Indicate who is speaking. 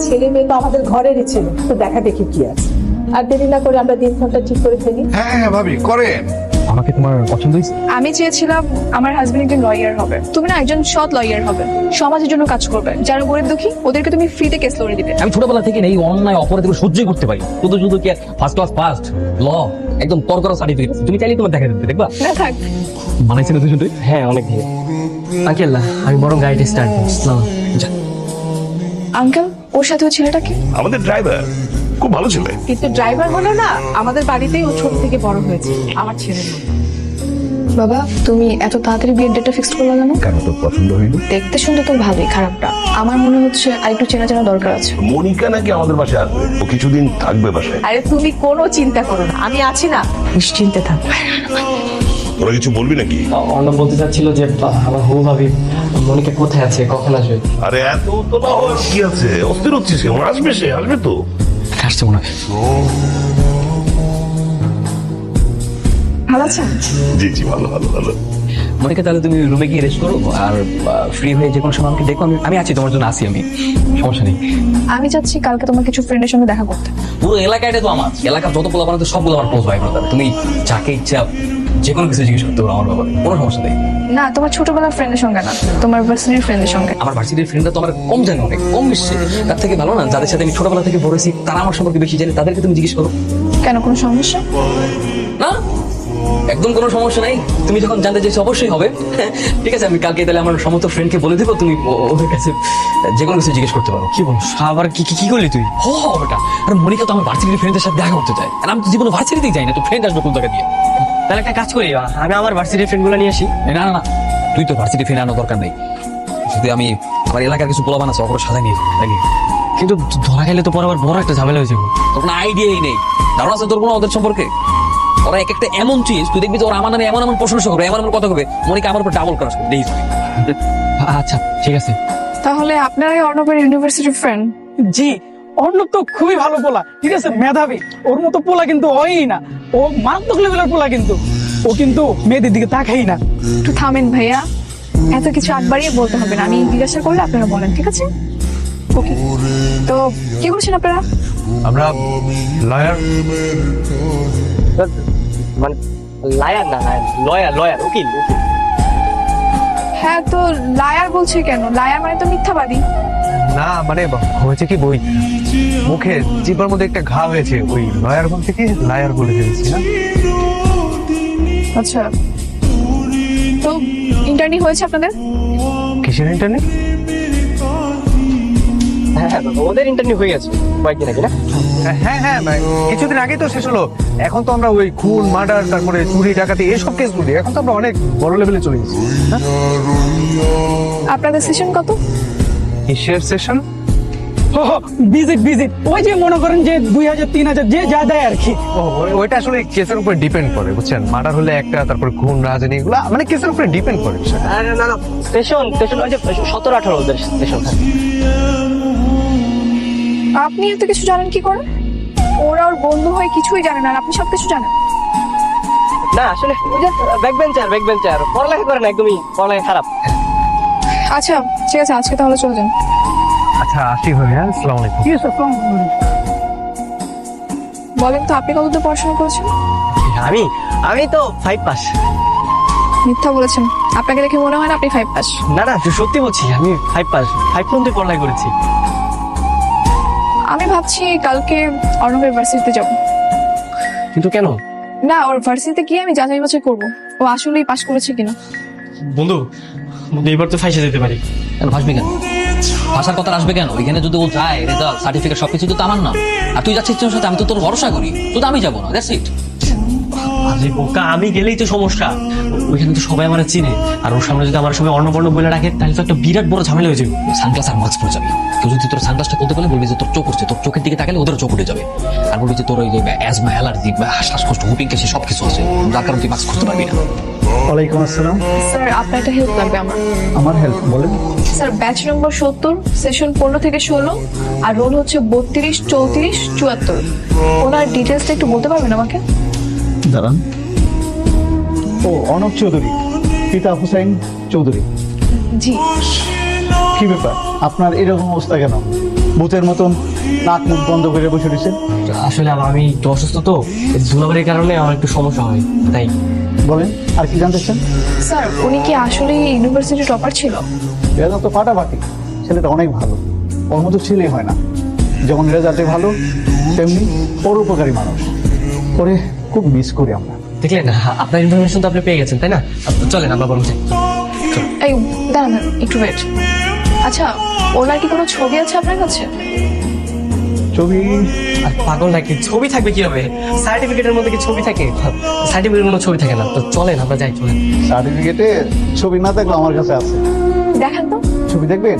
Speaker 1: ছেলে মেয়ে তো আমাদের ঘরেরই ছেলে, তো দেখা দেখি কি আছে। আর দেরি না করে আমরা দিনক্ষণটা ঠিক করে ফেলি।
Speaker 2: হ্যাঁ হ্যাঁ ভাবি করেন।
Speaker 3: আমাকে তোমার পছন্দ হয়েছে?
Speaker 4: আমি চেয়েছিলাম আমার হাজবেন্ড একজন লয়ার হবে, তুমি না একজন সৎ লয়ার হবে, সমাজের জন্য কাজ করবে, যারা গরিব দুঃখী ওদেরকে তুমি ফ্রিতে কেস লড়ে দিবে।
Speaker 3: আমি ছোটবেলা থেকে এই অন্যায় অপরাধগুলো সহ্যই করতে পারি। শুধু শুধু কি ফার্স্ট ক্লাস ফার্স্ট ল একদম করা সার্টিফিকেট তুমি চাইলে তোমার দেখা দিতে দেখবা।
Speaker 4: না থাক,
Speaker 3: মানাইছে না দুজনটাই? হ্যাঁ অনেক ভালো। আঙ্কেল আমি বরং গাড়িটা স্টার্ট দিই।
Speaker 4: আঙ্কেল ওর সাথে ওই ছেলেটা কি?
Speaker 2: আমাদের ড্রাইভার খুব ভালো ছেলে।
Speaker 1: কিন্তু ড্রাইভার হলো না, আমাদের বাড়িতেই ও ছোট থেকে বড় হয়েছে, আমার ছেলের মতো।
Speaker 4: বাবা তুমি এত তাড়াতাড়ি বিয়ের ডেটটা ফিক্স করলে কেন?
Speaker 2: কেন তোর পছন্দ হয়নি?
Speaker 4: দেখতে শুনতে তো ভালোই, খারাপটা আমার মনে হচ্ছে আরেকটু চেনা জানা দরকার আছে।
Speaker 2: মনিকা নাকি আমাদের বাসায় আসবে, ও কিছুদিন থাকবে বাসায়।
Speaker 1: আরে তুমি কোনো চিন্তা করো না, আমি আছি না, নিশ্চিন্তে থাকো।
Speaker 2: তোরা কিছু বলবি নাকি?
Speaker 5: অর্ণব বলতে চাচ্ছিল যে আমার হবু ভাবি মনিকা কোথায় আছে, কখন আসবে?
Speaker 2: আরে এত তো না হওয়ার কি আছে, অস্থির হচ্ছিস কেন? আসবে, সে আসবে তো।
Speaker 3: আসছে মনে হয়।
Speaker 4: ভালো আছেন?
Speaker 2: জি জি ভালো ভালো ভালো।
Speaker 3: মনিকা তাহলে তুমি রুমে গিয়ে রেস্ট করো, আর ফ্রি হয়ে যে কোনো সময় আমাকে দেখো, আমি আছি তোমার জন্য, আসি আমি, সমস্যা নেই।
Speaker 4: আমি চাচ্ছি কালকে তোমার কিছু ফ্রেন্ডের সঙ্গে দেখা করতে।
Speaker 3: পুরো এলাকাটা তো আমার, এলাকার যত পোলা বানাতে সবগুলো আমার ক্লোজ ভাই ব্রাদার। তুমি যাকে ইচ্ছা যে কোনো কিছু জিজ্ঞেস করতে পারো আমার ব্যাপারে, কোনো সমস্যা নেই।
Speaker 4: না তোমার ছোটবেলার ফ্রেন্ডের সঙ্গে না, তোমার ভার্সিটির ফ্রেন্ডের সঙ্গে।
Speaker 3: আমার ভার্সিটির ফ্রেন্ডরা তো আমার কম জানে, অনেক কম মিশছে। তার থেকে ভালো না যাদের সাথে আমি ছোটবেলা থেকে বড় হয়েছি, তারা আমার সম্পর্কে বেশি জানে, তাদেরকে তুমি জিজ্ঞেস করো।
Speaker 4: কেন, কোনো সমস্যা?
Speaker 3: না একদম কোনো সমস্যা নাই, তুমি যখন জানতে চাইছো অবশ্যই হবে। ঠিক আছে আমি কালকে তাহলে আমার সমস্ত ফ্রেন্ডকে বলে দেবো, তুমি ওদের কাছে যে কোনো কিছু জিজ্ঞেস করতে পারো। কি বলো?
Speaker 5: আবার কি কি করলি তুই?
Speaker 3: হো ওটা। আর মনিকা তো আমার ভার্সিটির ফ্রেন্ডদের সাথে দেখা করতে চায়, আর আমি তো জীবনে ভার্সিটিতেই যাই না, তো ফ্রেন্ড আসবে কোন জায়গা দিয়ে?
Speaker 5: তাহলে একটা কাজ করি, আমি আমার ভার্সিটির ফ্রেন্ড গুলো নিয়ে আসি।
Speaker 3: না না না, তুই তো ভার্সিটি ফ্রেন্ড আনার দরকার নেই, যদি আমি আমার এলাকার কিছু পোলাবান আছে ওগুলো সাজাই নিয়ে নাকি।
Speaker 5: কিন্তু ধরা খেলে তো পরে আবার বড় একটা ঝামেলা হয়ে যাবে।
Speaker 3: তোর কোনো আইডিয়াই নেই, ধারণা আছে তোর কোনো ওদের সম্পর্কে? ওরা এক একটা এমন চিজ, তুই দেখবি যে ওরা আমার নামে এমন এমন প্রশংসা করবে, এমন এমন কথা করবে, মনিকা আমার উপর ডাবল ক্রাশ করবে।
Speaker 5: আচ্ছা ঠিক আছে।
Speaker 4: তাহলে আপনারাই অর্ণবের ইউনিভার্সিটির ফ্রেন্ড?
Speaker 6: জি, অর্ণব তো খুবই ভালো পোলা, ঠিক আছে, মেধাবী। ওর মতো পোলা কিন্তু হয়ই না, ও মারাত্মক লেভেলের পোলা, কিন্তু ও কিন্তু মেয়েদের দিকে তাকাই না।
Speaker 4: একটু থামেন ভাইয়া, এত কিছু আগ বাড়িয়ে বলতে হবে না, আমি জিজ্ঞাসা করলে আপনারা বলেন, ঠিক আছে? ওকে, তো কি করছেন আপনারা?
Speaker 3: আমরা লয়ার।
Speaker 5: মানে লায়ার না, লয়ার লয়ার উকিল।
Speaker 4: হ্যাঁ তো লায়ার বলছে কেন? লায়ার মানে তো মিথ্যাবাদী।
Speaker 7: না মানে হয়েছে কি, বই মুখে জিব্বার মধ্যে একটা ঘা হয়েছে, ওই লয়ার বলতে কি লায়ার বলে ফেলেছি না।
Speaker 4: আচ্ছা, তো ইন্টারনি হয়েছে আপনাদের?
Speaker 7: কিসের ইন্টারনেট?
Speaker 5: হ্যাঁ ওদের ইন্টারভিউ হয়ে গেছে কয়েকদিন আগে না?
Speaker 7: হ্যাঁ হ্যাঁ ভাই, কিছুদিন আগেই তো শেষ হলো। এখন তো আমরা ওই খুন মার্ডার তারপরে চুরি ডাকাতি এসব কেস বলি, এখন তো আমরা অনেক বড় লেভেলে চলে গেছি।
Speaker 4: আপনাদের সেশন কত?
Speaker 7: কিসের সেশন?
Speaker 6: ভিজিট ভিজিট, ওই যে মনে করেন যে 2000 3000 যে যা দেয় আর কি।
Speaker 7: ওইটা আসলে কেসের উপর ডিপেন্ড করে, বুঝছেন। মার্ডার হলে একটা, তারপরে খুন রাজনীতি এগুলো মানে কেসের উপরে ডিপেন্ড করে বিষয়টা।
Speaker 5: না না স্টেশন স্টেশন ওই যে 17-18 ওদের স্টেশন।
Speaker 4: আপনি এত কিছু জানেন কি করে? ওরা ওর বন্ধু হয়ে কিছুই জানে না, আর আপনি সবকিছু জানেন।
Speaker 5: না আসলে ওই যে ব্যাক বেঞ্চার পড়ালেখা করে না, একদমই পড়ালেখা খারাপ।
Speaker 4: আচ্ছা ঠিক আছে, আজকে তাহলে চলে যান।
Speaker 7: আচ্ছা আসি ভাই, হ্যাঁ আসসালামু আলাইকুম।
Speaker 6: কি আছে, আসসালামু আলাইকুম।
Speaker 4: বলেন তো আপনি কতদূর পড়াশোনা করেছেন?
Speaker 5: আমি তো 5 পাস।
Speaker 4: মিথ্যা বলেছেন, আপনাকে দেখে মনে হয় না আপনি 5 পাস।
Speaker 5: না না সত্যি বলছি, আমি 5 পাস, 5 পর্যন্ত পড়ালেখা করেছি।
Speaker 4: আমি ভাবছি কালকে অর্ণবের ভার্সিটিতে যাব।
Speaker 5: কিন্তু কেন?
Speaker 4: না, ওর ভার্সিটিতে গিয়ে আমি যাচাই বাছাই করবো ও আসলেই পাস করেছে কিনা।
Speaker 5: বন্ধু এবার তো ফাইসে যেতে পারি।
Speaker 3: কেন ভাসবি কেন? ভাষার কথা আসবে কেন? এখানে যদি ও যায়, রেজাল্ট সার্টিফিকেট সবকিছু তো আমার নাম, আর তুই যাচ্ছিস তোর সাথে, আমি তো তোর ভরসা করি, শুধু আমি যাবো না, দ্যাটস ইট।
Speaker 5: আরে বোকা, আমি গেলেই তো সমস্যা, ওইখানে তো সবাই আমার চিনে, আর ওর সামনে যদি আমার সবাই অর্ণবর্ণ বলে রাখে তাহলে তো একটা বিরাট বড় ঝামেলা হয়ে যাবে।
Speaker 3: সানগ্লাস আর মাস্ক পরে যাবি, কেউ যদি তোর সানগ্লাসটা খুলতে বলে বলবি যে তোর চোখ উঠছে, তোর চোখের দিকে তাকালে ওদের চোখ উঠে যাবে, আর বলবি যে তোর ওই যে অ্যাজমা, অ্যালার্জি বা শ্বাসকষ্ট, হুপিং কেসে সবকিছু আছে, যার কারণে তুই মাস্ক করতে পারবি না।
Speaker 6: ওয়ালাইকুম আসসালাম।
Speaker 4: স্যার আপনার একটা হেল্প লাগবে আমার।
Speaker 6: আমার হেল্প বলেন।
Speaker 4: স্যার ব্যাচ নম্বর 70, সেশন 15 থেকে 16, আর রোল হচ্ছে 32, 34, 74। ওনার ডিটেলসটা একটু বলতে পারবেন আমাকে?
Speaker 6: দাঁড়ান। ও অর্ণব চৌধুরী, পিতা হুসাইন চৌধুরী।
Speaker 4: জি।
Speaker 6: কি ব্যাপার, আপনার এরকম অবস্থা কেন?
Speaker 8: ভূতের মতন নাক মুখ বন্ধ করে বসে রয়েছেন?
Speaker 5: আসলে আমি একটু অসুস্থ তো, এই ধুলাবাড়ির কারণে আমার একটু সমস্যা হয় তাই।
Speaker 8: বলেন, আর কি জানতে চান?
Speaker 4: স্যার উনি কি আসলে ইউনিভার্সিটি টপার ছিল?
Speaker 8: রেজাল্ট তো ফাটাফাটি, ছেলেটা অনেক ভালো, ওর মতো ছেলেই হয় না। যেমন রেজাল্টে ভালো, তেমনি পরোপকারী মানুষ। ওরে খুব মিস করি আমরা।
Speaker 5: দেখলেন আপনার ইনফরমেশন তো আপনি পেয়ে গেছেন তাই না? চলেন আমরা বরং যাই।
Speaker 4: এই দাঁড়ান একটু ওয়েট। আচ্ছা ওনার কি কোনো ছবি আছে আপনার কাছে?
Speaker 8: ছবি?
Speaker 5: আর পাগল নাকি, ছবি থাকবে কি হবে? সার্টিফিকেটের মধ্যে কি ছবি থাকে? সার্টিফিকেটের কোনো ছবি থাকে না। তো চলেন আমরা যাই, চলেন।
Speaker 8: সার্টিফিকেটে ছবি না থাকলে আমার কাছে আছে।
Speaker 4: দেখান তো।
Speaker 8: ছবি দেখবেন?